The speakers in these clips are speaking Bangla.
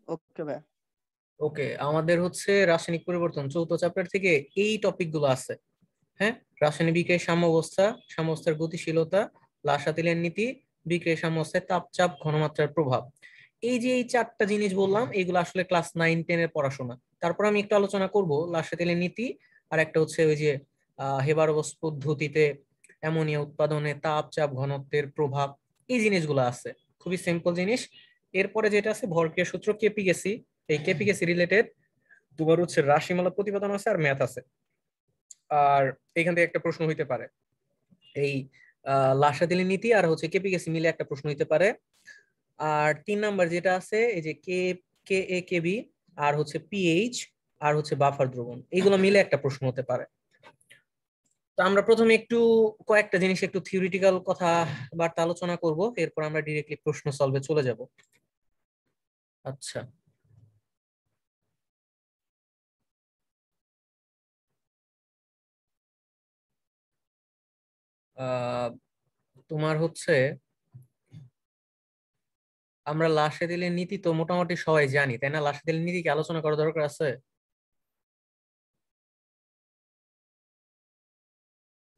ওকে ভাই। ওকে, আমাদের হচ্ছে রাসায়নিক পরিবর্তন চৌথ চ্যাপ্টার থেকে এই টপিক গুলো আছে। হ্যাঁ, রাসায়নিক বিক্রিয়ার সাম্যাবস্থা, সাম্যাবস্থার গতিশীলতা, লাসাতিলের নীতি, বিক্রিয়ার সাম্যাবস্থায় তাপচাপ ঘনমাত্রার প্রভাব। এই যে এই চারটা জিনিস বললাম, এগুলো আসলে ক্লাস 9-10 এর পড়াশোনা। তারপর আমি একটু আলোচনা করব লাসাতিলের নীতি, আর একটা হচ্ছে ওই যে হেবারবোস পদ্ধতিতে অ্যামোনিয়া উৎপাদনে তাপ চাপ ঘনত্বের প্রভাব। এই জিনিসগুলো আছে, খুবই সিম্পল জিনিস। এরপরে যেটা আছে ভরক্রিয়া সূত্র, কেপিকেসি। এই কেপিকেসি রিলেটেড তোমার হচ্ছে রাশিমালা প্রতিপাদন আছে আর ম্যাথ আছে। আর এখান থেকে একটা প্রশ্ন হইতে পারে, এই লাসাতিলের নীতি আর হচ্ছে কেপিকেসি মিলে একটা প্রশ্ন হইতে পারে। আর 3 নাম্বার যেটা আছে এই যে কে কে এ কে বি আর হচ্ছে পিএইচ আর হচ্ছে বাফার দ্রবণ, এইগুলো মিলে একটা প্রশ্ন হতে পারে। তো আমরা প্রথমে একটু কয়েকটা জিনিস একটু থিওরিটিক্যাল কথা বার্তা আলোচনা করব, এরপর আমরা ডিরেক্টলি প্রশ্ন সলভে চলে যাব। আচ্ছা, আহ তোমার হচ্ছে আমরা লাসাতিলের নীতি তো মোটামুটি সবাই জানি, তাই না? লাসাতিলের নীতি কি আলোচনা করা দরকার আছে?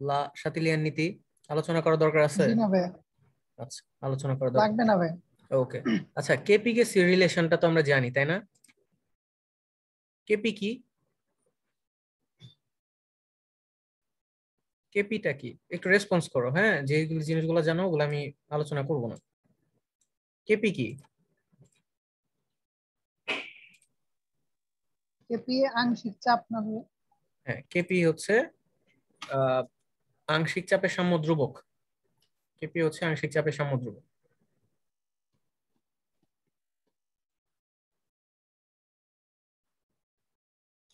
লাসাতিলিয়ান নীতি আলোচনা করা দরকার আছে? জি না ভাই, আচ্ছা, আলোচনা করা দরকার। লাগবে না ভাই। ওকে, আচ্ছা, কেপিকেসি রিলেশনটা তো আমরা জানি, তাই না? কেপি কি, কেপিটা কি, একটু রেসপন্স করো। হ্যাঁ, যে জিনিসগুলো জানো ওগুলো আমি আলোচনা করব না। কেপি কি? কেপি আংশিক চাপ না ভাই? হ্যাঁ, কেপি হচ্ছে আহ আংশিক চাপের সাম্য ধ্রুবক। কেপি হচ্ছে আংশিক চাপের সাম্য ধ্রুবক।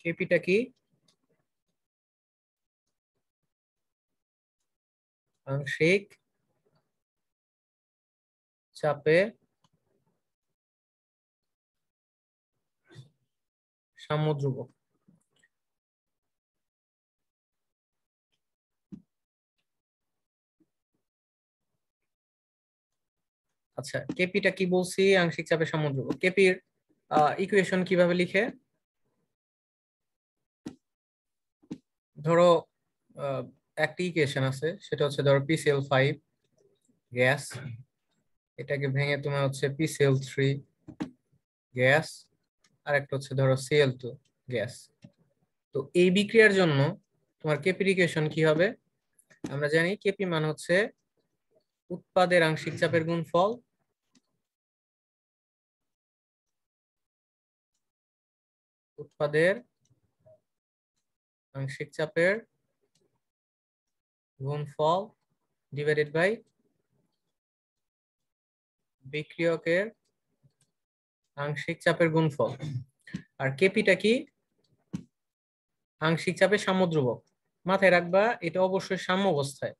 কেপিটা কি? আংশিক চাপে সাম্য ধ্রুবক। আচ্ছা, কেপিটা কি বলছি? আংশিক চাপের সাম্য ধ্রুবক। কেপির ইকুয়েশন কিভাবে লিখে? ধরো একটি ইকুয়েশন আছে, সেটা হচ্ছে ধরো PCl5 গ্যাস, এটাকে ভেঙে তোমার হচ্ছে PCl3 গ্যাস, আর একটা হচ্ছে ধরো Cl2 গ্যাস। তো এই বিক্রিয়ার জন্য তোমার কেপির ইকুয়েশন কি হবে? আমরা জানি কেপি মান হচ্ছে উৎপাদের আংশিক চাপের গুণফল উৎপাদের আংশিক চাপের গুণফল ডিভাইডেড বাই বিক্রিয়কের আংশিক চাপের গুণফল। আর কেপিটা কি? আংশিক চাপের সাম্য ধ্রুবক। মাথায় রাখবা এটা অবশ্যই সাম্য অবস্থায়।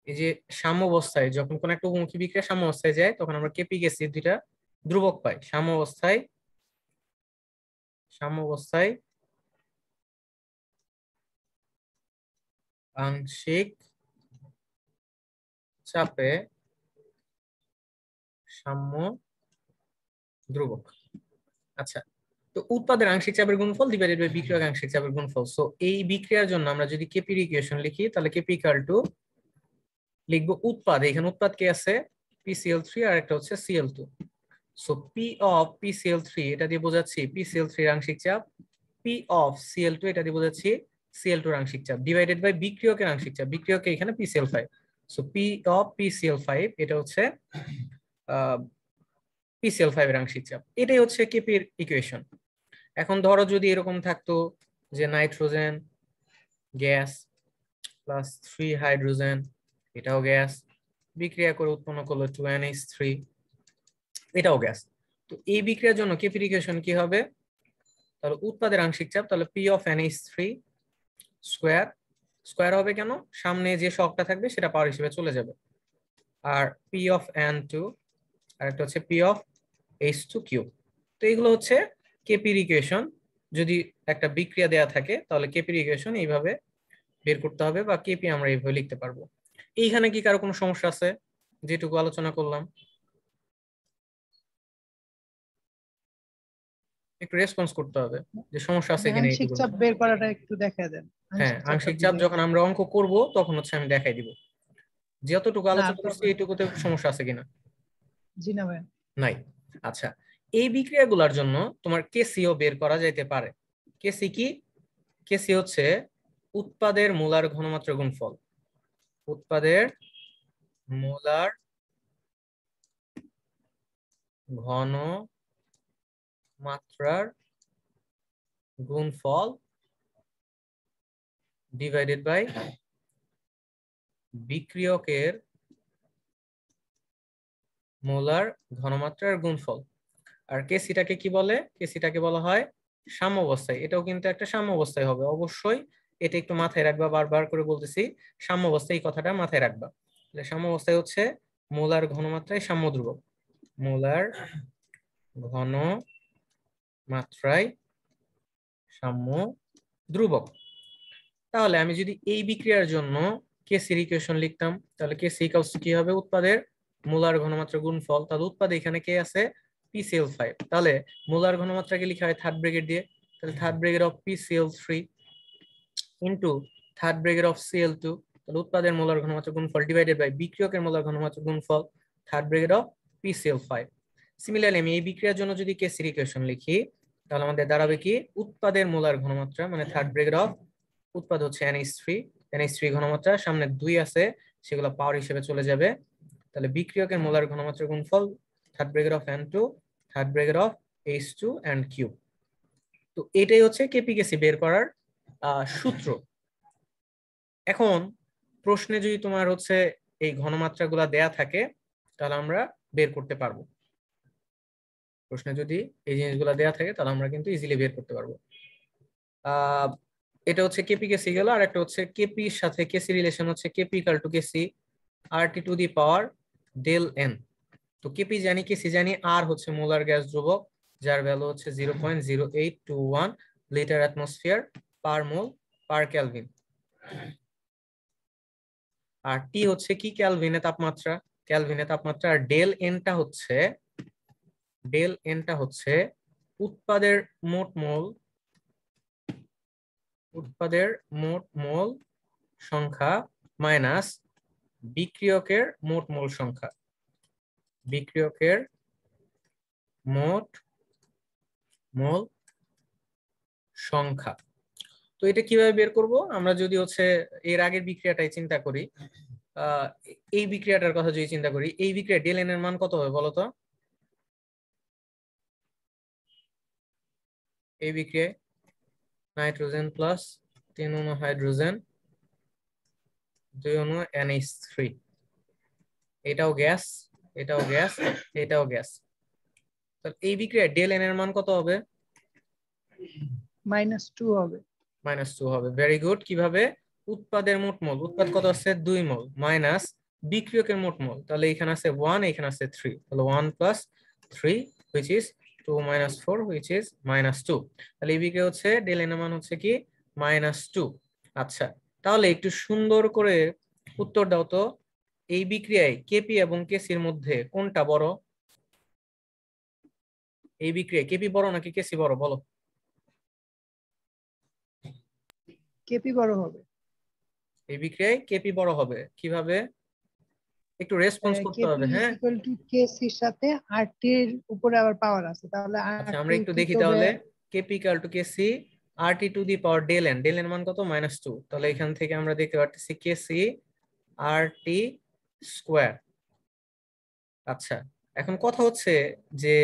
এই যে সাম্য অবস্থায় যখন কোন একটা উন্মুখী বিক্রিয়া সাম্য অবস্থায় যায়, তখন আমরা কেপি গেসি দুইটা ধ্রুবক পাই। সাম্য অবস্থায় আংশিক চাপে সাম্য ধ্রুবক। আচ্ছা, তো উৎপাদের আংশিক চাপের গুণফল ডিভাইডেড বাই বিক্রিয়ক আংশিক চাপের গুণফল। সো এই বিক্রিয়ার জন্য আমরা যদি কেপির ইকুয়েশন লিখি, তাহলে কেপি ইকুয়াল টু লিখবো উৎপাদ, এখানে উৎপাদ কে আছে? PCl3 আর একটা হচ্ছে Cl2। So P of PCl3 এটা দিয়ে বোঝাচ্ছি PCl3 এর আংশিক চাপ, P অফ Cl2 এটা দিয়ে বোঝাচ্ছি Cl2 এর আংশিক চাপ, ডিভাইডেড বাই বিক্রিয়কের আংশিক চাপ, বিক্রিয়কে এখানে PCl5। So P of PCl5 এটা হচ্ছে PCl5 এর আংশিক চাপ। এটাই হচ্ছে কেপির ইকুয়েশন। এখন ধরো যদি এরকম থাকতো যে নাইট্রোজেন গ্যাস প্লাস 3 হাইড্রোজেন, এটাও গ্যাস, বিক্রিয়া করে উৎপন্ন করলো 2NH3, এটাও গ্যাস। তো এই বিক্রিয়ার জন্য কেপির ইকুয়েশন কি হবে? তাহলে উৎপাদের আংশিক চাপ, তাহলে P of NH3 square, square হবে কেন? সামনে যে শকটা থাকবে সেটা পাওয়ার হিসেবে চলে যাবে। আর P অফ N2 আর একটা হচ্ছে P অফ H2 কিউব। তো এগুলো হচ্ছে কেপির ইকুয়েশন। যদি একটা বিক্রিয়া দেয়া থাকে তাহলে কেপির ইকুয়েশন এইভাবে বের করতে হবে, বা কেপি আমরা এইভাবে লিখতে পারবো। এইখানে কি কারো কোনো সমস্যা আছে যেটুকু আলোচনা করলাম? একটু রেসপন্স করতে হবে যে সমস্যা আছে যে কিনা আংশিক এইটুকু। চাপ বের করাটা একটু দেখা দেন, হ্যাঁ, আংশিক চাপটা আংশিক চাপ বুঝাই যখন দেন। আমরা অঙ্ক করব তখন হচ্ছে আমি দেখাই দিব যতটুকু না আলোচনা করছি তখন এইটুকুতে সমস্যা আছে কিনা। জি না ভাই। নাই। আচ্ছা, এই বিক্রিয়াগুলোর জন্য তোমার কেসিও বের করা যাইতে পারে। কেসি কি? কেসি হচ্ছে উৎপাদের মোলার ঘনমাত্রা গুণফল। উৎপাদের মোলার ঘন মাত্রার গুণফল ডিভাইডেড বাই বিক্রিয়কের মোলার ঘনমাত্রার গুণফল। আর কেসিটাকে কি বলে? কেসিটাকে বলা হয় সাম্যাবস্থায়। এটাও কিন্তু একটা সাম্যাবস্থায় হবে অবশ্যই। এটা একটু মাথায় রাখবা, বারবার করে বলতেছি সাম্যাবস্থায়, এই কথাটা মাথায় রাখবা। সাম্যাবস্থায় হচ্ছে মোলার ঘনমাত্রায় সাম্য ধ্রুবক। মোলার ঘন মাত্রায় সাম্য ধ্রুবক। তাহলে আমি যদি এই বিক্রিয়ার জন্য কেসির ইকুয়েশন লিখতাম, তাহলে কেসি ইকুয়ালস কি হবে? উৎপাদের মোলার ঘনমাত্রা গুণফল। তাহলে উৎপাদে এখানে কে আছে? PCl5। তাহলে মোলার ঘনমাত্রাকে লিখা হয় থার্ড ব্র্যাকেট দিয়ে, তাহলে third bracket of PCl3 into third bracket of Cl2। তাহলে উৎপাদের মোলার ঘনমাত্রা গুণফল ডিভাইডেড বাই বিক্রিয়কের মোলার ঘনমাত্রা গুণফল third bracket of PCl5। Similarly আমি এই বিক্রিয়ার জন্য যদি কেসির ইকুয়েশন লিখি, তাহলে আমাদের দাঁড়াবে কি? উৎপাদের মোলার ঘনমাত্রা মানে থার্ড ব্র্যাকেট অফ উৎপাদ হচ্ছে NH3, NH3 ঘনমাত্রা সামনে 2 আছে, সেগুলো পাওয়ার হিসেবে চলে যাবে। তাহলে বিক্রিয়কের মোলার ঘনমাত্রা গুণফল third bracket of N2 third bracket of H2 and Q। তো এটাই হচ্ছে কেপিকেসি বের করার সূত্র। এখন প্রশ্নে যদি তোমার হচ্ছে এই ঘনমাত্রাগুলো দেয়া থাকে, তাহলে আমরা বের করতে পারবো। প্রশ্নে যদি এই জিনিসগুলো দেয়া থাকে তাহলে আমরা কিন্তু ইজিলি বের করতে পারবো। এটা হচ্ছে কেপি কেসি গেল। আর একটা হচ্ছে কেপির সাথে কেসি রিলেশন হচ্ছে KP equal to KC RT to the power del n. তো কেপি জানি, কেসি জানি, আর হচ্ছে মোলার গ্যাস ধ্রুবক, যার ভ্যালু হচ্ছে 0.0821 লিটার অ্যাটমসফিয়ার পার মোল পার কেলভিন। আর টি হচ্ছে কি? কেলভিনে তাপমাত্রা, কেলভিনে তাপমাত্রা। আর ডেল এনটা হচ্ছে উৎপাদের মোট মোল, উৎপাদের মোট মোল সংখ্যা মাইনাস বিক্রিয়কের মোট মোল সংখ্যা, বিক্রিয়কের মোট মোল সংখ্যা। তো এটা কিভাবে বের করব? আমরা যদি হচ্ছে এর আগের বিক্রিয়াটাই চিন্তা করি, এই বিক্রিয়াটার কথা যদি চিন্তা করি, এই বিক্রিয়া ডেল এন এর মান কত হবে বলো তো? এই বিক্রিয়ায় নাইট্রোজেন প্লাস 3 অণু হাইড্রোজেন 2 অণু NH3, এটাও গ্যাস, এটাও গ্যাস, এটাও গ্যাস। তাহলে এই বিক্রিয়ায় ডেল এন এর মান কত হবে? -2 হবে। -2 হবে। Very good. কিভাবে? উৎপাদের মোট মোল, উৎপাদ কত আছে? 2 মোল, মাইনাস বিক্রিয়কের মোট মোল। তাহলে এখানে আছে 1, এখানে আছে 3, তাহলে 1 + 3 which is 2 - 4 which is -2। তাহলে এই বিক্রিয়া হচ্ছে ডেল এন এর মান হচ্ছে কি? -2। আচ্ছা, তাহলে একটু সুন্দর করে উত্তর দাও তো, এই বিক্রিয়ায় কেপি এবং কেসির মধ্যে কোনটা বড়? এই বিক্রিয়ায় কেপি বড় নাকি কেসি বড় বলো? কেপি বড় হবে। এই বিক্রিয়ায় কেপি বড় হবে। কিভাবে? একটু রেসপন্স করতে কেপি হবে। ইজ হ্যাঁ, ইকুয়াল টু কেসি এর সাথে আরটি এর উপরে আবার পাওয়ার আছে, তাহলে আচ্ছা আমরা আরটি একটু কি দেখি করবে? তাহলে। KP equal to KC RT to the power del n, del n মান কত? -2। তাহলে এখান থেকে আমরা দেখতে পাচ্ছি কেসি RT স্কোয়ার। আচ্ছা, এখন কথা হচ্ছে যে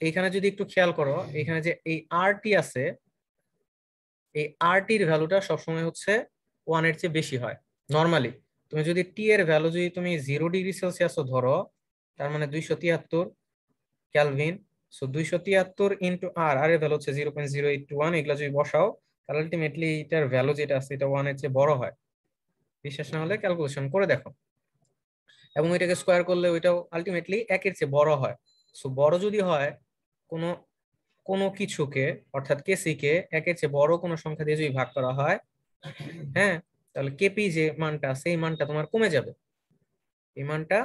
এখানে যদি একটু খেয়াল করো, এখানে যে এই RT আছে, এই RT-র ভ্যালুটা সবসময় হচ্ছে 1 এর চেয়ে বেশি হয় নরমালি। তুমি যদি টি এর ভ্যালু যদি তুমি 0°C ধরো, তার মানে 273 ক্যালভিন। সো 273 ইন্টু আর, আর এর ভ্যালু হচ্ছে 0.0821, এগুলো যদি বসাও তাহলে আলটিমেটলি এটার ভ্যালু যেটা আছে এটা 1 এর চেয়ে বড় হয়। বিশ্বাস না হলে ক্যালকুলেশন করে দেখো, এবং এটাকে স্কোয়ার করলে ওইটাও আলটিমেটলি 1 এর চেয়ে বড় হয়। সো বড় যদি হয় কোনো কোনো কিছুকে, অর্থাৎ কেসি কে 1 এর চেয়ে বড় কোনো সংখ্যা দিয়ে যদি ভাগ করা হয়, হ্যাঁ, তাহলে কেপি যে মানটা আছে এই মানটা তোমার কমে যাবে, এই মানটা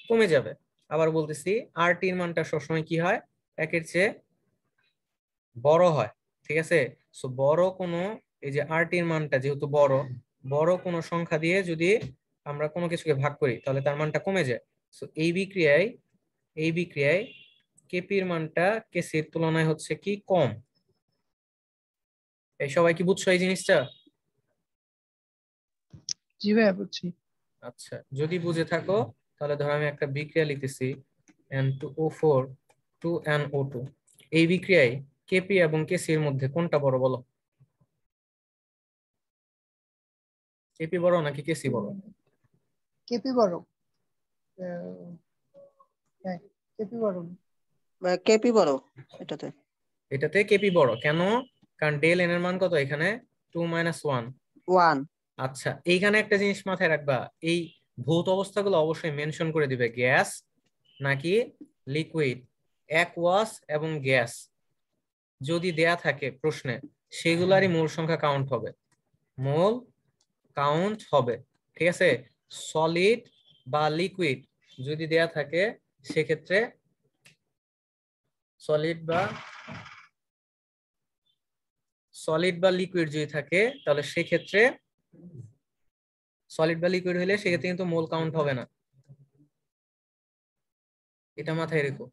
কমে যাবে। আবার বলতেছি, RT-র মানটা সবসময় কি হয়? 1 এর চেয়ে বড় হয়, ঠিক আছে। সো বড় কোনো, এই যে আরটি এর মানটা যেহেতু বড়, বড় কোনো সংখ্যা দিয়ে যদি আমরা কোনো কিছুকে ভাগ করি তাহলে তার মানটা কমে যায়। সো এই বিক্রিয়ায় কেপির মানটা কেসির তুলনায় হচ্ছে কি কম। এই সবাই কি বুঝছো এই জিনিসটা? জি ভাইয়া বুঝছি। আচ্ছা, যদি বুঝে থাকো তাহলে ধরো আমি একটা বিক্রিয়া লিখতেছি N2O4 2NO2। এই বিক্রিয়ায় কেপি এবং কেসি এর মধ্যে কোনটা বড় বলো? কেপি বড় নাকি কেসি বড়? কেপি বড়। আহ, হ্যাঁ, কেপি বড়। কেপি বড় এটাতে। এটাতে কেপি বড় কেন? কারণ ডেল এন এর মান কত এখানে? 2 - 1। 1। আচ্ছা, এইখানে একটা জিনিস মাথায় রাখবা, এই ভৌত অবস্থাগুলো অবশ্যই মেনশন করে দিবে, গ্যাস নাকি লিকুইড, অ্যাকুয়াস এবং গ্যাস যদি দেয়া থাকে প্রশ্নে, সেগুলারই মোল সংখ্যা কাউন্ট হবে, মোল কাউন্ট হবে, ঠিক আছে। সলিড বা লিকুইড যদি দেয়া থাকে সেক্ষেত্রে, সলিড বা সলিড বা লিকুইড যদি থাকে তাহলে সেক্ষেত্রে, সলিড বা লিকুইড হলে সেক্ষেত্রে কিন্তু মোল কাউন্ট হবে না, এটা মাথায় রেখো।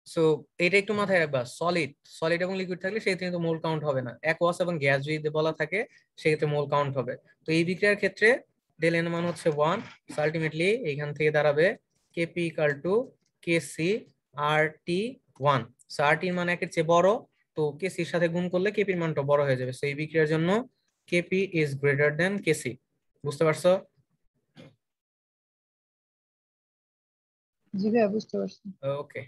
সো এটা একটু মাথায় রাখবা, সলিড সলিড এবং লিকুইড থাকলে সেক্ষেত্রে কিন্তু মোল কাউন্ট হবে না, অ্যাকুয়াস এবং গ্যাস যদি বলা থাকে সেক্ষেত্রে মোল কাউন্ট হবে। তো এই বিক্রিয়ার ক্ষেত্রে ডেল এন মান হচ্ছে 1। আলটিমেটলি এইখান থেকে দাঁড়াবে KP equal to KC R T 1। So R টির মান একের চেয়ে বড়, তো কেসির সাথে গুণ করলে কেপির মানটা বড় হয়ে যাবে। সো এই বিক্রিয়ার জন্য কেপি ইজ গ্রেটার দেন কেসি। বুঝতে পারছো? জি ভাইয়া বুঝতে পারছি। ওকে।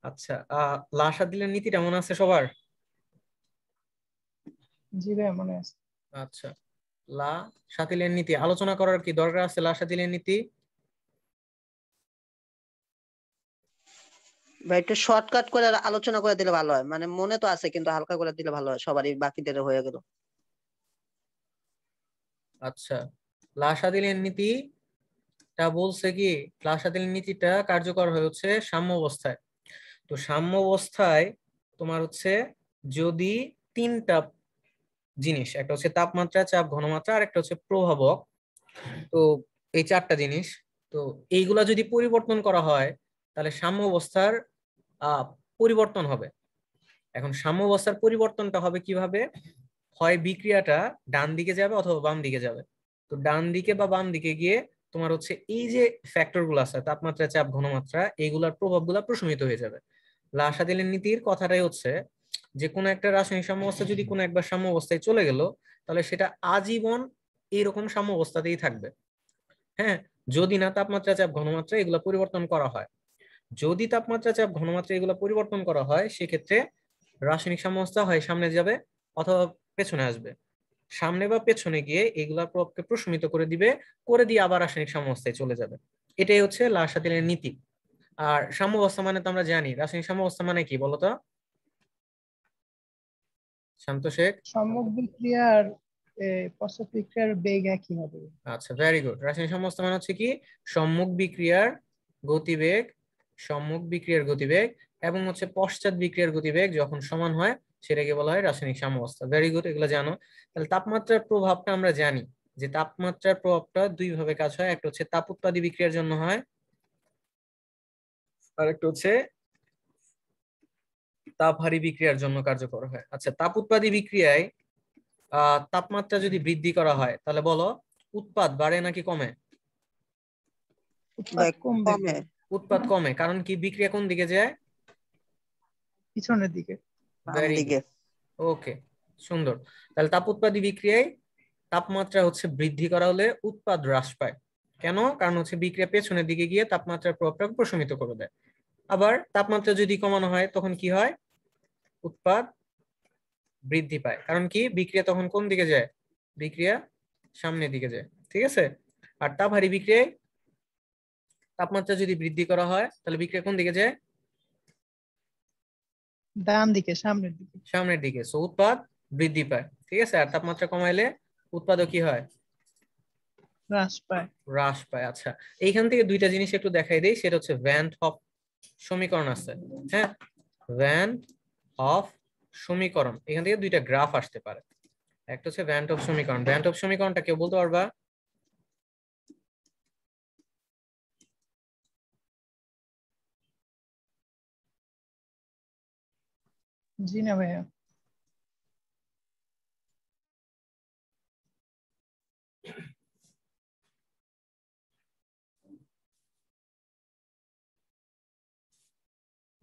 আচ্ছা, লাসাদিলের নীতিটা মনে আছে সবার? জি ভাইয়া মনে আছে। আচ্ছা, লা শাতিলের নীতি আলোচনা করার কি দরকার আছে? লা শাতিলের নীতি ভাই একটু শর্টকাট করে আলোচনা করে দিলে ভালো হয়, মানে মনে তো আছে কিন্তু হালকা করে দিলে ভালো হয়, সবারই বাকিদের হয়ে গেল। আচ্ছা, লা শাতিলের নীতিটা বলছে কি, লা শাতিলের নীতিটা কার্যকর হচ্ছে সাম্য অবস্থায়। তো সাম্য অবস্থায় তোমার হচ্ছে যদি তিনটা জিনিস, একটা হচ্ছে তাপমাত্রা, চাপ, ঘনমাত্রা, আর একটা হচ্ছে প্রভাবক, তো এই চারটা জিনিস, তো এইগুলা যদি পরিবর্তন করা হয় তাহলে সাম্য অবস্থার আহ পরিবর্তন হবে। এখন সাম্য অবস্থার পরিবর্তনটা হবে কিভাবে? হয় বিক্রিয়াটা ডান দিকে যাবে অথবা বাম দিকে যাবে। তো ডান দিকে বা বাম দিকে গিয়ে তোমার হচ্ছে এই যে ফ্যাক্টর গুলো আছে, তাপমাত্রা, চাপ, ঘনমাত্রা, এইগুলার প্রভাবগুলো প্রশমিত হয়ে যাবে। লাসাদিলের নীতির কথাটাই হচ্ছে যে কোনো একটা রাসায়নিক সাম্য অবস্থা যদি কোনো একবার সাম্য অবস্থায় চলে গেল তাহলে সেটা আজীবন এইরকম সাম্য অবস্থাতেই থাকবে। হ্যাঁ, যদি না তাপমাত্রা, চাপ, ঘনমাত্রা এগুলো পরিবর্তন করা হয়। যদি তাপমাত্রা, চাপ, ঘনমাত্রা এগুলো পরিবর্তন করা হয় সেক্ষেত্রে রাসায়নিক সাম্যাবস্থা হয় সামনে যাবে অথবা পেছনে আসবে। সামনে বা পেছনে গিয়ে এগুলার প্রভাবকে প্রশমিত করে দিবে, করে দিয়ে আবার রাসায়নিক সাম্যাবস্থায় চলে যাবে। এটাই হচ্ছে লাসাতিলের নীতি। আর সাম্যাবস্থা মানে তো আমরা জানি, রাসায়নিক সাম্যাবস্থা মানে কি বলতো শান্ত শেখ? সম্মুখ বিক্রিয়ার পশ্চাৎ বিক্রিয়ার বেগ একই হবে। আচ্ছা, ভেরি গুড। রাসায়নিক সাম্যাবস্থা মানে হচ্ছে কি, সম্মুখ বিক্রিয়ার গতিবেগ, সম্মুখ বিক্রিয়ার গতিবেগ এবং হচ্ছে পশ্চাৎ বিক্রিয়ার গতিবেগ যখন সমান হয় সেটাকে বলা হয় রাসায়নিক সাম্যাবস্থা। ভেরি গুড, এগুলো জানো। তাহলে তাপমাত্রার প্রভাবটা আমরা জানি যে তাপমাত্রার প্রভাবটা দুই ভাবে কাজ হয়, একটা হচ্ছে তাপ উৎপাদী বিক্রিয়ার জন্য হয়, আর একটা হচ্ছে তাপহারী বিক্রিয়ার জন্য কার্যকর হয়। আচ্ছা, তাপ উৎপাদী বিক্রিয়ায় তাপমাত্রা যদি বৃদ্ধি করা হয় তাহলে বলো উৎপাদ বাড়ে নাকি কমে? উৎপাদ ভাই কমবে কমে। উৎপাদ কমে, কারণ কি বিক্রিয়া কোন দিকে যায়? পিছনের দিকে। বাম ভেরি গুড, দিকে। ওকে, সুন্দর। তাহলে তাপ উৎপাদী বিক্রিয়ায় তাপমাত্রা হচ্ছে বৃদ্ধি করা হলে উৎপাদ হ্রাস পায়। কেন? কারণ হচ্ছে বিক্রিয়া পেছনের দিকে গিয়ে তাপমাত্রার প্রভাবটাকে প্রশমিত করে দেয়। আবার তাপমাত্রা যদি কমানো হয় তখন কি হয়? উৎপাদ বৃদ্ধি পায়, কারণ কি বিক্রিয়া তখন কোন দিকে যায়? বিক্রিয়া সামনের দিকে যায়, ঠিক আছে। আর তাপহারী বিক্রিয়ায় তাপমাত্রা যদি বৃদ্ধি করা হয় তাহলে বিক্রিয়া কোন দিকে যায়? ডান দিকে, সামনের দিকে। সামনের দিকে, সো উৎপাদ বৃদ্ধি পায়, ঠিক আছে। আর তাপমাত্রা কমাইলে উৎপাদও কি হয়? হ্রাস পায়। হ্রাস পায়। আচ্ছা, এইখান থেকে দুইটা জিনিস একটু দেখাই দেই, সেটা হচ্ছে ভ্যান হফ সমীকরণ আছে, হ্যাঁ, ভ্যান হফ সমীকরণ। এখান থেকে দুইটা গ্রাফ আসতে পারে। একটা হচ্ছে ভ্যান হফ সমীকরণ। ভ্যান হফ সমীকরণটা কেউ বলতে পারবা? জি না ভাইয়া।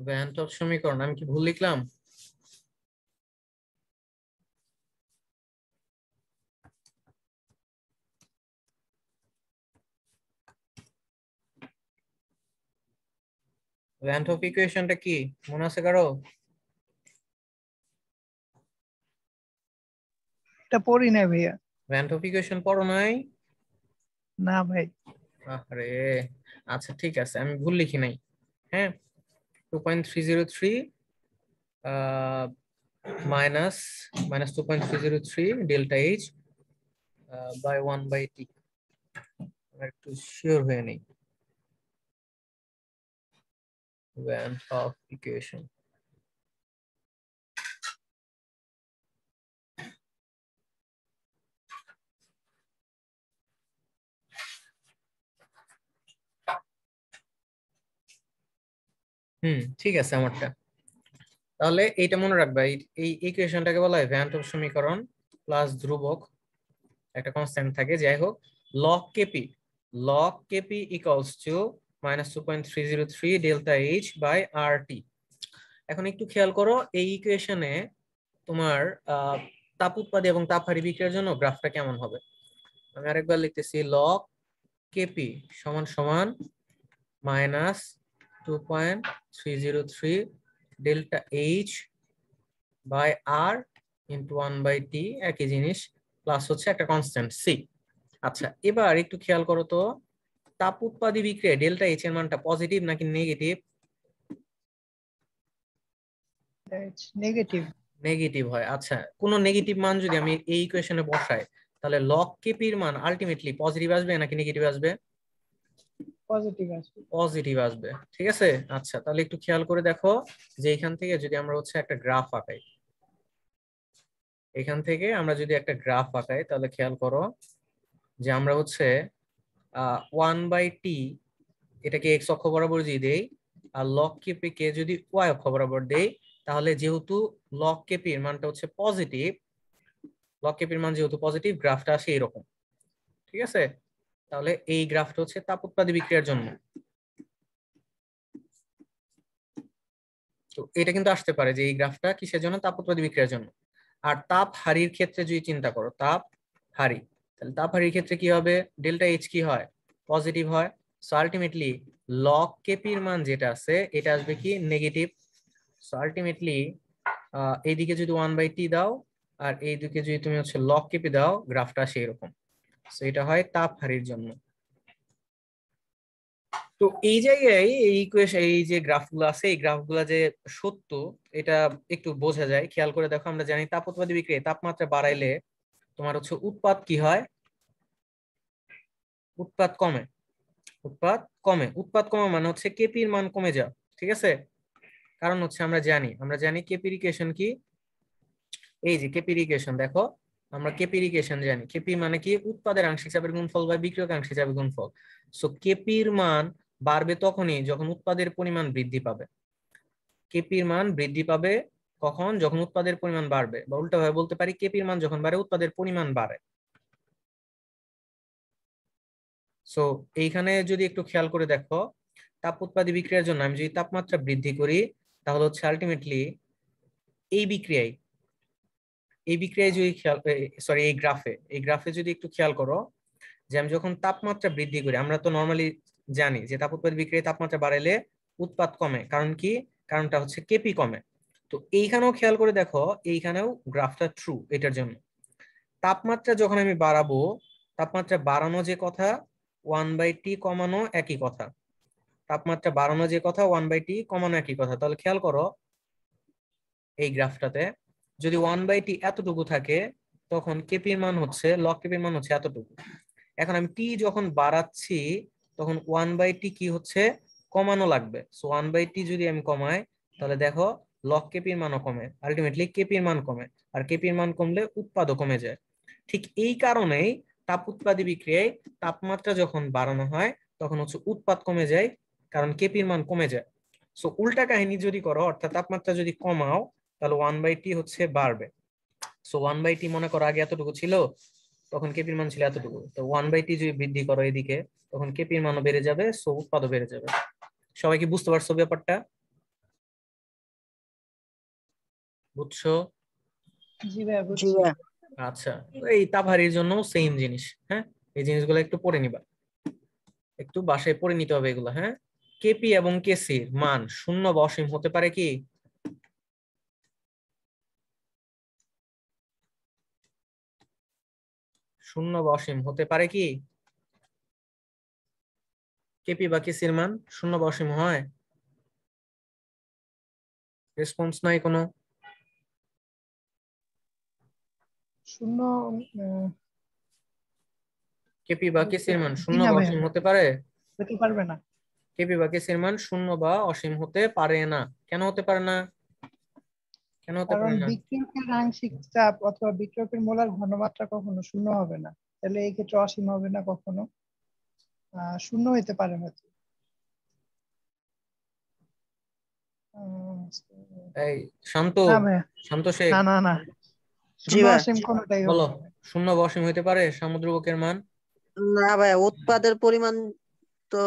ভ্যান হফ সমীকরণ আমি কি ভুল লিখলাম? ভ্যান হফ ইকুয়েশনটা কি মনে আছে কারো? এটা পড়ি না ভাইয়া। ভ্যান হফ ইকুয়েশন পড়ো নাই? না ভাই। আরে আচ্ছা ঠিক আছে, আমি ভুল লিখি নাই। হ্যাঁ, 2.303 minus minus 2.303 delta H by 1/t। একটু শিওর হয়ে নেই। ভ্যান হফ ইকুয়েশন ঠিক আছে আমারটা। তাহলে এইটা মনে রাখবা, এই ইকুয়েশনটাকে বলা হয় ভ্যান হফ সমীকরণ প্লাস ধ্রুবক একটা কনস্ট্যান্ট থাকে, যাই হোক, log KP, log KP equals to -2.303 delta H by R T. এখন একটু খেয়াল করো, এই ইকুয়েশনে তোমার তাপ উৎপাদী এবং তাপ হারি বিক্রিয়ার জন্য গ্রাফটা কেমন হবে। আমি আরেকবার লিখতেছি, লগ কেপি সমান সমান -2.303 delta H by R into 1/t, একই জিনিস, প্লাস হচ্ছে একটা কনস্ট্যান্ট সি। আচ্ছা, এবার একটু খেয়াল করো তো, তাপ উৎপাদী বিক্রিয়ায় ডেল্টা এইচ এর মানটা পজিটিভ নাকি নেগেটিভ? নেগেটিভ। নেগেটিভ হয়। আচ্ছা, কোন নেগেটিভ মান যদি আমি এই ইকুয়েশনে বসাই, তাহলে লগ কেপির মান আলটিমেটলি পজিটিভ আসবে নাকি নেগেটিভ আসবে? পজিটিভ আসবে। পজিটিভ আসবে, ঠিক আছে। আচ্ছা, তাহলে একটু খেয়াল করে দেখো যে এখান থেকে যদি আমরা হচ্ছে একটা গ্রাফ আঁকাই, এখান থেকে আমরা যদি একটা গ্রাফ আঁকাই, তাহলে খেয়াল করো যে আমরা হচ্ছে 1/t এটাকে এক্স অক্ষ বরাবর যদি দেই, আর লগ কেপি কে যদি ওয়াই অক্ষ বরাবর দেই, তাহলে যেহেতু লগ কেপির মানটা হচ্ছে পজিটিভ, লগ কেপির মান যেহেতু পজিটিভ, গ্রাফটা আসে এরকম, ঠিক আছে। তাহলে এই গ্রাফটা হচ্ছে তাপ উৎপাদী বিক্রিয়ার জন্য। তো এটা কিন্তু আসতে পারে যে এই গ্রাফটা কিসের জন্য? তাপ উৎপাদী বিক্রিয়ার জন্য। আর তাপ হারির ক্ষেত্রে যদি চিন্তা করো, তাপ হারি, তাহলে তাপ হারির ক্ষেত্রে কি হবে? ডেল্টা এইচ কি হয়? পজিটিভ হয়। সো আলটিমেটলি লগ কেপির মান যেটা আছে এটা আসবে কি? নেগেটিভ। সো আলটিমেটলি এইদিকে যদি 1/t দাও আর এইদিকে যদি তুমি হচ্ছে লগ কেপি দাও, গ্রাফটা আসে এরকম। সো এটা হয় তাপ হারির জন্য। তো এই জায়গায় এই ইকুয়েশন, এই যে গ্রাফগুলো আছে, এই গ্রাফগুলো যে সত্য এটা একটু বোঝা যায়। খেয়াল করে দেখো, আমরা জানি তাপ উৎপাদী বিক্রিয়ায় তাপমাত্রা বাড়াইলে তোমার হচ্ছে উৎপাদ কি হয়? উৎপাদ কমে। উৎপাদ কমে, উৎপাদ কমা মানে হচ্ছে কেপির মান কমে যাও, ঠিক আছে। কারণ হচ্ছে আমরা জানি কেপির ইকুয়েশন কি? এই যে কেপির ইকুয়েশন দেখো, আমরা কেপির ইকুয়েশন জানি। কেপি মানে কি? উৎপাদের আংশিক চাপের গুণফল বা বিক্রিয়ক আংশিক চাপের গুণফল। সো কেপির মান বাড়বে তখনই যখন উৎপাদের পরিমাণ বৃদ্ধি পাবে। কেপির মান বৃদ্ধি পাবে কখন? যখন উৎপাদের পরিমাণ বাড়বে, বা উল্টাভাবে বলতে পারি, কেপির মান যখন বাড়ে উৎপাদের পরিমাণ বাড়ে। সো এইখানে যদি একটু খেয়াল করে দেখো, তাপ উৎপাদী বিক্রিয়ার জন্য আমি যদি তাপমাত্রা বৃদ্ধি করি, তাহলে হচ্ছে আলটিমেটলি এই বিক্রিয়ায়, এই বিক্রিয়ায় যদি খেয়াল, সরি এই গ্রাফে যদি একটু খেয়াল করো যে আমি যখন তাপমাত্রা বৃদ্ধি করি, আমরা তো নর্মালি জানি যে তাপ উৎপাদী বিক্রিয়ায় তাপমাত্রা বাড়াইলে উৎপাদ কমে। কারণ কি? কারণটা হচ্ছে কেপি কমে। তো এইখানেও খেয়াল করে দেখো, এইখানেও গ্রাফটা ট্রু এটার জন্য। তাপমাত্রা যখন আমি বাড়াবো, তাপমাত্রা বাড়ানো যে কথা, 1/t কমানো একই কথা। তাপমাত্রা বাড়ানো যে কথা, 1/t কমানো একই কথা। তাহলে খেয়াল করো, এই গ্রাফটাতে যদি 1/t এতটুকু থাকে তখন কেপির মান হচ্ছে লগ কেপির মান হচ্ছে এতটুকু। এখন আমি টি যখন বাড়াচ্ছি তখন 1/t কি হচ্ছে কমানো লাগবে। সো 1/t যদি আমি কমাই তাহলে দেখো লগ কেপির মানও কমে, আলটিমেটলি কেপির মান কমে, আর কেপির মান কমলে উৎপাদও কমে যায়। ঠিক এই কারণেই তাপ উৎপাদী বিক্রিয়ায় তাপমাত্রা যখন বাড়ানো হয় তখন হচ্ছে উৎপাদ কমে যায়, কারণ কেপির মান কমে যায়। সো উল্টা কাহিনী যদি করো, অর্থাৎ তাপমাত্রা যদি কমাও তাহলে 1/t হচ্ছে বাড়বে। সো 1/t মনে করো আগে এতটুকু ছিল, তখন কেপির মান ছিল এতটুকু, তো 1/t যদি বৃদ্ধি করো এদিকে তখন কেপির মানও বেড়ে যাবে, সো উৎপাদও বেড়ে যাবে। সবাই কি বুঝতে পারছো ব্যাপারটা? বুঝছো? জি ভাইয়া জি বুঝছি। ভাইয়া। আচ্ছা, তো এই তাপহারির জন্য সেম জিনিস। হ্যাঁ, এই জিনিসগুলো একটু পড়ে নিবা, একটু বাসায় পড়ে নিতে হবে এগুলো। হ্যাঁ, কেপি এবং কেসির মান শূন্য বা অসীম হতে পারে কি? শূন্য বা অসীম হতে পারে কি? কেপি বা কেসির মান শূন্য বা অসীম হয়? রেসপন্স নাই কোনো? শূন্য কেপি বা কেসির মান জি শূন্য না বা ভাইয়া, অসীম হতে পারে? হতে পারবে না। কেপি বা কেসির মান শূন্য বা অসীম হতে পারে না। কেন হতে পারে না? কেন হতে কারণ পারে না? বিক্রিয়কের আংশিক চাপ অথবা বিক্রিয়কের মোলার ঘনমাত্রা কখনো শূন্য হবে না, তাহলে এই ক্ষেত্রে অসীম হবে না কখনো। শূন্য হতে পারে হয়তো। আহ, এই শান্ত, না ভাইয়া, শান্ত শেখ, না না না, জি শূন্য ভাইয়া। অসীম কোনোটাই বলো। হবে না। শূন্য বা অসীম হতে পারে সামুদ্রিকের মান? না ভাইয়া, উৎপাদের পরিমাণ তো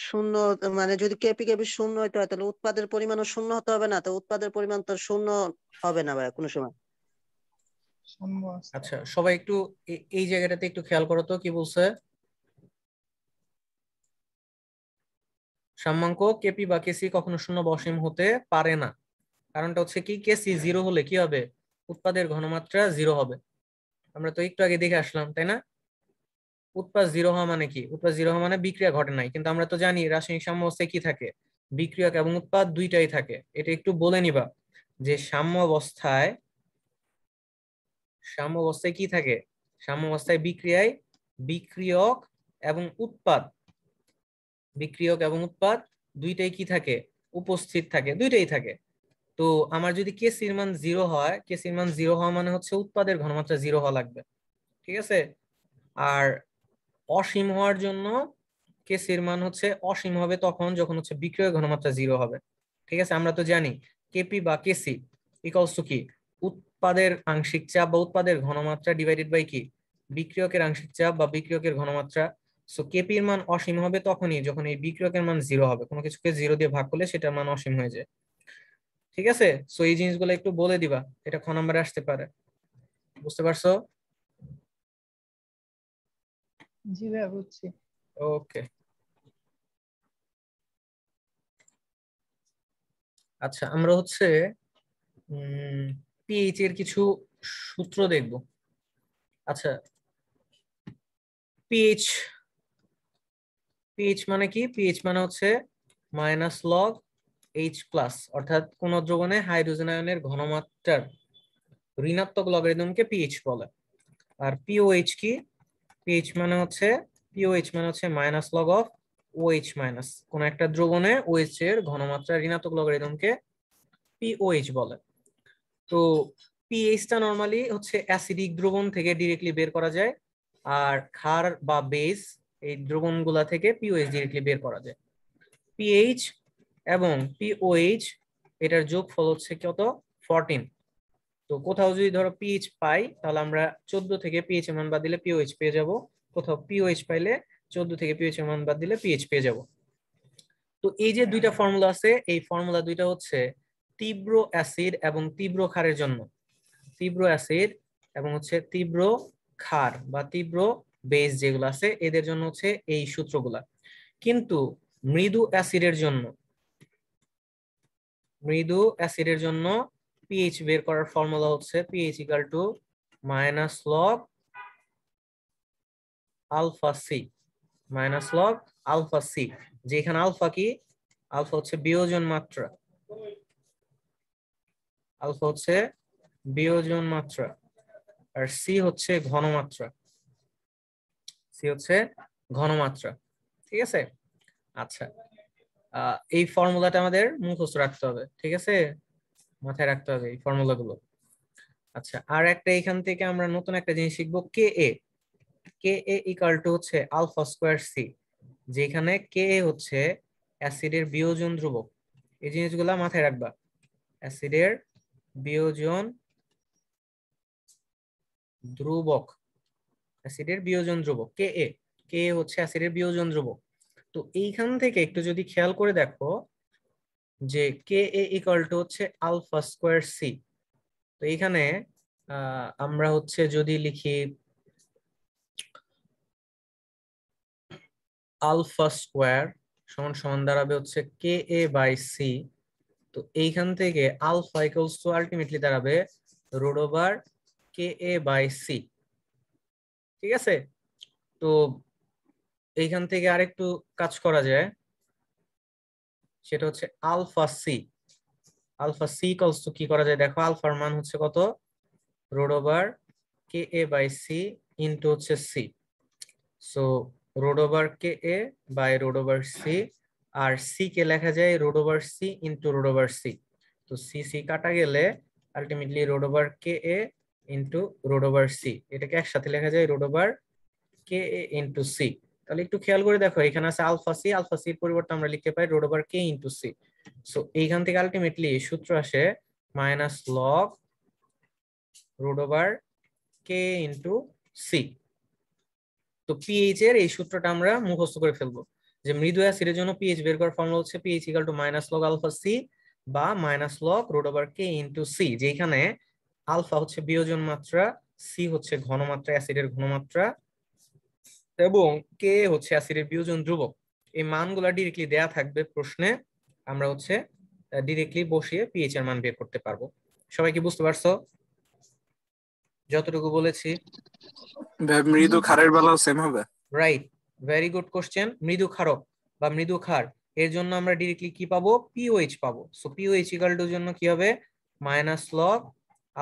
শূন্য, মানে যদি কেপি কেপি শূন্য হইতে হয় তাহলে উৎপাদের পরিমাণও শূন্য হতে হবে না, তো উৎপাদের পরিমাণ তো শূন্য হবে না ভাইয়া কোনো সময়। সাম্যাবস্থা। আচ্ছা, সবাই একটু এই জায়গাটাতে একটু খেয়াল করো তো কি বলছে। সাম্যাঙ্ক কেপি বা কেসি কখনো শূন্য বা অসীম হতে পারে না। কারণটা হচ্ছে কি, কেসি জিরো হলে কি হবে? উৎপাদের ঘনমাত্রা জিরো হবে। আমরা তো একটু আগে দেখে আসলাম, তাই না? উৎপাদ জিরো হওয়া মানে কি? উৎপাদ জিরো হওয়া মানে বিক্রিয়া ঘটে নাই, কিন্তু আমরা তো জানি রাসায়নিক সাম্যাবস্থায় কি থাকে, বিক্রিয়ক এবং উৎপাদ দুইটাই থাকে। এটা একটু বলে নিবা যে সাম্যাবস্থায় কি থাকে। সাম্যাবস্থায় বিক্রিয়ায় বিক্রিয়ক এবং উৎপাদ, বিক্রিয়ক এবং উৎপাদ দুইটাই কি থাকে, উপস্থিত থাকে, দুইটাই থাকে। তো আমার যদি কেসির মান জিরো হয়, কেসির মান জিরো হওয়া মানে হচ্ছে উৎপাদের ঘনমাত্রা জিরো হওয়া লাগবে, ঠিক আছে? আর অসীম হওয়ার জন্য কেসির মান হচ্ছে অসীম হবে তখন যখন হচ্ছে বিক্রিয়ক ঘনমাত্রা জিরো হবে, ঠিক আছে? আমরা তো জানি কেপি বা কেসি ইকুয়ালস টু কি, উৎপাদের আংশিক চাপ বা উৎপাদের ঘনমাত্রা ডিভাইডেড বাই কি, বিক্রিয়কের আংশিক চাপ বা বিক্রিয়কের ঘনমাত্রা। সো কেপির মান অসীম হবে তখনই যখন এই বিক্রিয়কের মান জিরো হবে, কোনো কিছুকে জিরো দিয়ে ভাগ করলে সেটার মান অসীম হয়ে যায়, ঠিক আছে? সো এই জিনিসগুলো একটু বলে দিবা, এটা খ নম্বরে আসতে পারে। বুঝতে পারছো? জি ভাইয়া বুঝছি। ওকে। আচ্ছা, আমরা হচ্ছে পিএইচ এর কিছু সূত্র দেখব। আচ্ছা, পিএইচ, পিএইচ মানে কি? পিএইচ মানে হচ্ছে মাইনাস লগ এইচ প্লাস, অর্থাৎ কোন দ্রবণে হাইড্রোজেন আয়নের ঘনমাত্রার ঋণাত্মক লগারিদমকে পিএইচ বলে। আর পিওএইচ কি? পিএইচ মানে হচ্ছে, পিওএইচ মানে হচ্ছে minus log of OH minus, কোন একটা দ্রবণে ওএইচ এর ঘনমাত্রা ঋণাত্মক লগারিদমকে পিওএইচ বলে। তো পিএইচটা নরমালি হচ্ছে অ্যাসিডিক দ্রবণ থেকে ডিরেক্টলি বের করা যায়, আর ক্ষার বা বেস এই দ্রবণগুলা থেকে পিওএইচ ডিরেক্টলি বের করা যায়। পিএইচ এবং পিওএইচ এটার যোগফল হচ্ছে কত? 14। তো কোথাও যদি ধরো পিএইচ পাই তাহলে আমরা 14 থেকে পিএইচ এর মান বাদ দিলে পিওএইচ পেয়ে যাব, কোথাও পিওএইচ পাইলে 14 থেকে পিএইচ এর মান বাদ দিলে পিএইচ পেয়ে যাব। তো এই যে দুইটা ফর্মুলা আছে, এই ফর্মুলা দুইটা হচ্ছে তীব্র অ্যাসিড এবং তীব্র ক্ষারের জন্য, তীব্র অ্যাসিড এবং হচ্ছে তীব্র ক্ষার বা তীব্র বেস যেগুলো আছে এদের জন্য হচ্ছে এই সূত্রগুলা। কিন্তু মৃদু অ্যাসিডের জন্য, মৃদু অ্যাসিডের জন্য পিএইচ বের করার ফর্মুলা হচ্ছে pH equal to minus log alpha C, minus log alpha C, যেখানে আলফা কি? আলফা হচ্ছে বিয়োজন মাত্রা, আলফা হচ্ছে বিয়োজন মাত্রা, আর সি হচ্ছে ঘনমাত্রা। সি হচ্ছে ঘনমাত্রা, ঠিক আছে? আচ্ছা, এই ফর্মুলাটা আমাদের মুখস্থ রাখতে হবে, ঠিক আছে? মাথায় রাখতে হবে এই ফর্মুলা গুলো। আচ্ছা, আর একটা এখান থেকে আমরা নতুন একটা জিনিস শিখবো, কে এ। কে এ ইকুয়াল টু হচ্ছে আলফা স্কোয়ার সি, যেখানে কে এ হচ্ছে অ্যাসিডের বিয়োজন ধ্রুবক। এই জিনিসগুলা মাথায় রাখবা, অ্যাসিডের বিয়োজন ধ্রুবক, অ্যাসিডের বিয়োজন ধ্রুবক কে এ। কে এ হচ্ছে অ্যাসিডের বিয়োজন ধ্রুবক। তো এইখান থেকে একটু যদি খেয়াল করে দেখো যে কে এ ইকুয়াল টু হচ্ছে আলফা স্কোয়ার সি। তো এইখানে আমরা হচ্ছে যদি লিখি আলফা স্কোয়ার সমান সমান দাঁড়াবে হচ্ছে কে এ বাই সি। তো এইখান থেকে আলফা ইকুয়ালস টু আলটিমেটলি দাঁড়াবে root over K A by C, ঠিক আছে? তো এইখান থেকে আরেকটু কাজ করা যায়, সেটা হচ্ছে alpha C. Alpha C equals to কি করা যায় দেখো, আলফার মান হচ্ছে কত, root over K A by C into হচ্ছে C. So root over K A by root over C, আর সি কে লেখা যায় root over C into root over C. তো সি সি কাটা গেলে ultimately root over K A into root over C, এটাকে একসাথে লেখা যায় root over K A into C. তাহলে একটু খেয়াল করে দেখো, এখানে আছে আলফা সি, আলফা সির পরিবর্তে আমরা লিখতে পাই root over K into C. So এইখান থেকে আলটিমেটলি সূত্র আসে minus log root over K into C. তো পিএইচ এর এই সূত্রটা আমরা মুখস্থ করে ফেলবো, যে মৃদু অ্যাসিডের জন্য পিএইচ বের করার ফর্মুলা হচ্ছে pH equal to minus log alpha C বা minus log root over K into C, যেখানে আলফা হচ্ছে বিয়োজন মাত্রা, সি হচ্ছে ঘনমাত্রা, অ্যাসিডের ঘনমাত্রা, এবং কে হচ্ছে অ্যাসিডের বিয়োজন ধ্রুবক। এই মানগুলা ডিরেক্টলি দেয়া থাকবে প্রশ্নে, আমরা হচ্ছে ডিরেক্টলি বসিয়ে পিএইচ এর মান বের করতে পারবো। সবাই কি বুঝতে পারছো যতটুকু বলেছি? মৃদু ক্ষারের বেলাও সেম হবে? Right, very good question. মৃদু ক্ষারক বা মৃদু ক্ষার এর জন্য আমরা ডিরেক্টলি কি পাবো, পিওএইচ পাবো। সো পিওএইচ ইকুয়াল টু জন্য কি হবে, মাইনাস লগ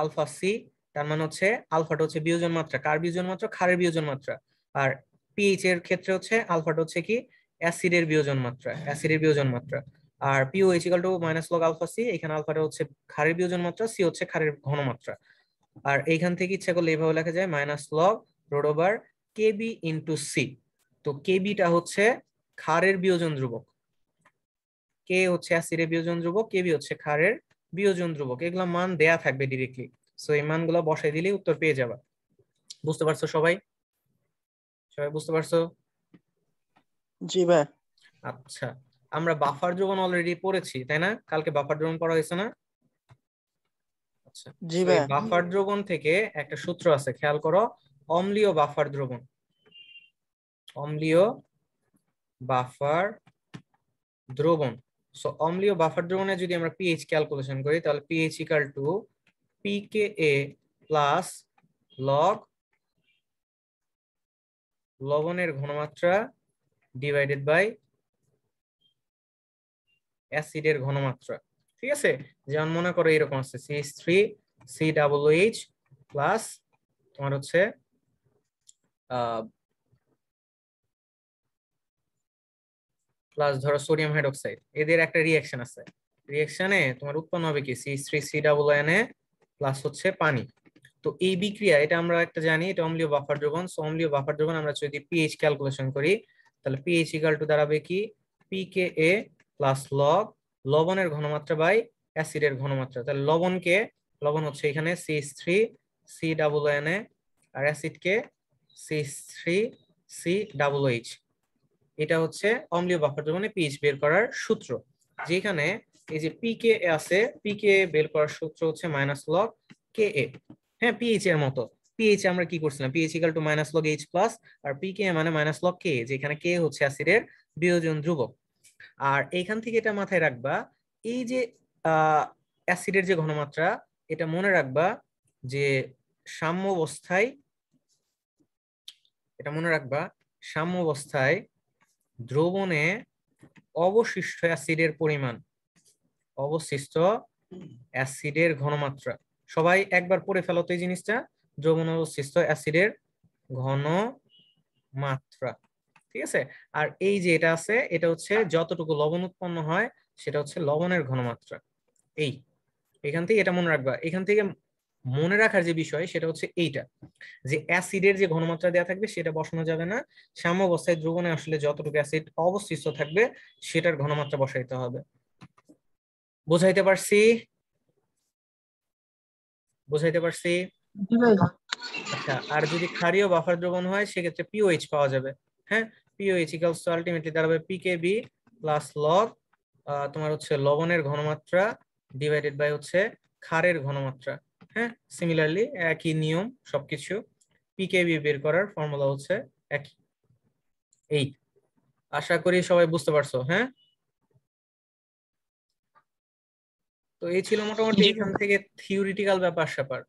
আলফা সি, তার মানে হচ্ছে আলফাটা হচ্ছে বিয়োজন মাত্রা, কার বিয়োজন মাত্রা, ক্ষারের বিয়োজন মাত্রা, আর পিএইচ এর ক্ষেত্রে হচ্ছে আলফাটা হচ্ছে কি অ্যাসিডের বিয়োজন মাত্রা, অ্যাসিডের বিয়োজন মাত্রা। আর pOH equal to minus log alpha C, এখানে আলফাটা হচ্ছে ক্ষারের বিয়োজন মাত্রা, সি হচ্ছে ক্ষারের ঘনমাত্রা। আর এইখান থেকে ইচ্ছা করলে এইভাবে লেখা যায় মাইনাস লগ রুট ওভার কেবি ইনটু সি। তো কেবিটা হচ্ছে ক্ষারের বিয়োজন ধ্রুবক, কে হচ্ছে অ্যাসিডের বিয়োজন ধ্রুবক, কেবি হচ্ছে ক্ষারের বিয়োজন ধ্রুবক। এগুলা মান দেয়া থাকবে ডিরেক্টলি, সো এই মানগুলো বসাই দিলেই উত্তর পেয়ে যাবা। বুঝতে পারছো সবাই? সবাই বুঝতে পারছো? জি ভাই। আচ্ছা, আমরা বাফার দ্রবণ অলরেডি পড়েছি তাই না? কালকে বাফার দ্রবণ পড়া হয়েছে না? আচ্ছা, জি তো ভাই। এই বাফার দ্রবণ থেকে একটা সূত্র আছে, খেয়াল করো, অম্লীয় বাফার দ্রবণ, অম্লীয় বাফার দ্রবণ। সো অম্লীয় বাফার দ্রবণে যদি আমরা পিএইচ ক্যালকুলেশন করি, তাহলে pH equal to pKa plus log লবণের ঘনমাত্রা ডিভাইডেড বাই অ্যাসিডের ঘনমাত্রা, ঠিক আছে? যেমন মনে করো এরকম আছে CH3 COOH প্লাস তোমার হচ্ছে প্লাস ধরো সোডিয়াম হাইড্রোক্সাইড, এদের একটা রিঅ্যাকশন আছে, রিঅ্যাকশনে তোমার উৎপন্ন হবে কি CH3COONA প্লাস হচ্ছে পানি। তো এই বিক্রিয়া, এটা আমরা একটা জানি, এটা অম্লীয় বাফার দ্রবণ। সো অম্লীয় বাফার দ্রবণ আমরা যদি পিএইচ ক্যালকুলেশন করি, তাহলে পিএইচ ইকুয়াল টু দাঁড়াবে কি পিকেএ প্লাস লগ লবণের ঘনমাত্রা বাই অ্যাসিডের ঘনমাত্রা। তাহলে লবণকে, লবণ হচ্ছে এখানে CH3COONA, আর অ্যাসিডকে CH3COOH। এটা হচ্ছে অম্লীয় বাফার দ্রবণে পিএইচ বের করার সূত্র, যেখানে এই যে পিকে আছে, পিকে বের করার সূত্র হচ্ছে মাইনাস লগ কে এ। হ্যাঁ, পিএইচ এর মতো, পিএইচ আমরা কি করছিলাম, pH equal to minus log H plus, আর পিকে মানে মাইনাস লগ কে, যেখানে কে হচ্ছে অ্যাসিডের বিয়োজন ধ্রুবক। আর এইখান থেকে এটা মাথায় রাখবা, এই যে অ্যাসিডের যে ঘনমাত্রা, এটা মনে রাখবা যে সাম্যাবস্থায়, এটা মনে রাখবা সাম্যাবস্থায় দ্রবণে অবশিষ্ট অ্যাসিডের পরিমাণ, অবশিষ্ট অ্যাসিডের ঘনমাত্রা। সবাই একবার পড়ে ফেলো তো এই জিনিসটা, দ্রবণ অবশিষ্ট অ্যাসিডের ঘনমাত্রা। ঠিক আছে, আর এই যে এটা আছে এটা হচ্ছে যতটুকু লবণ উৎপন্ন হয় সেটা হচ্ছে লবণের ঘনমাত্রা। এই এখান থেকে এটা মনে রাখবা, এখান থেকে মনে রাখার যে বিষয় সেটা হচ্ছে এইটা, যে অ্যাসিডের যে ঘনমাত্রা দেওয়া থাকবে সেটা বসানো যাবে না, সাম্যাবস্থায় দ্রবণে আসলে যতটুকু অ্যাসিড অবশিষ্ট থাকবে সেটার ঘনমাত্রা বসাইতে হবে। বুঝাইতে পারছি? বুঝাইতে পারছি? আচ্ছা, আর যদি ক্ষারীয় বাফার দ্রবণ হয় সেক্ষেত্রে পিওএইচ পাওয়া যাবে। হ্যাঁ, পিওএইচ ইকুয়ালস টু আলটিমেটলি দাঁড়াবে পিকেবি প্লাস লগ তোমার হচ্ছে লবণের ঘনমাত্রা ডিভাইডেড বাই হচ্ছে ক্ষারের ঘনমাত্রা। হ্যাঁ, সিমিলারলি একই নিয়ম সবকিছু, পিকেবি বের করার ফর্মুলা হচ্ছে একই। এই আশা করি সবাই বুঝতে পারছো। হ্যাঁ, তো এই ছিল মোটামুটি এখান থেকে থিওরিটিক্যাল ব্যাপার স্যাপার।